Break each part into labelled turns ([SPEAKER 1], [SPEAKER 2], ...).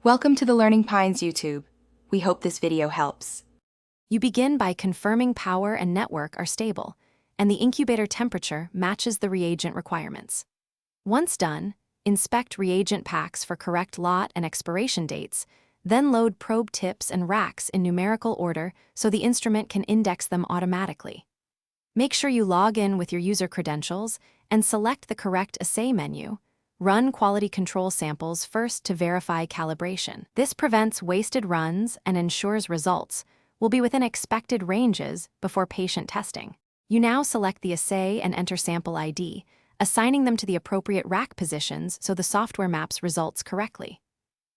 [SPEAKER 1] Welcome to the Learning Pines YouTube. We hope this video helps.
[SPEAKER 2] You begin by confirming power and network are stable, and the incubator temperature matches the reagent requirements. Once done, inspect reagent packs for correct lot and expiration dates, then load probe tips and racks in numerical order so the instrument can index them automatically. Make sure you log in with your user credentials and select the correct assay menu. Run quality control samples first to verify calibration. This prevents wasted runs and ensures results will be within expected ranges before patient testing. You now select the assay and enter sample ID, assigning them to the appropriate rack positions so the software maps results correctly.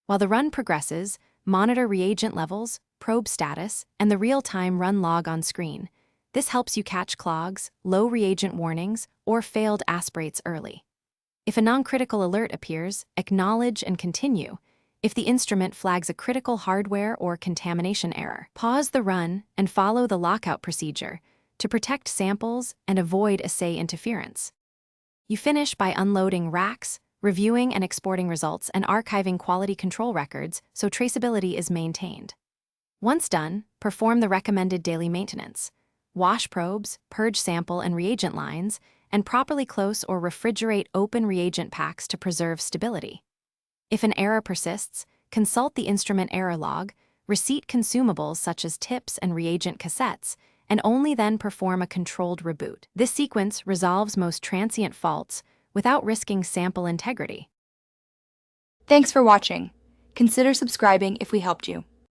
[SPEAKER 2] While the run progresses, monitor reagent levels, probe status, and the real-time run log on screen. This helps you catch clogs, low reagent warnings, or failed aspirates early. If a non-critical alert appears, acknowledge and continue. If the instrument flags a critical hardware or contamination error, pause the run and follow the lockout procedure to protect samples and avoid assay interference. You finish by unloading racks, reviewing and exporting results, and archiving quality control records so traceability is maintained. Once done, perform the recommended daily maintenance. Wash probes, purge sample and reagent lines, and properly close or refrigerate open reagent packs to preserve stability. If an error persists, consult the instrument error log, receipt consumables such as tips and reagent cassettes, and only then perform a controlled reboot. This sequence resolves most transient faults without risking sample integrity.
[SPEAKER 1] Thanks for watching. Consider subscribing if we helped you.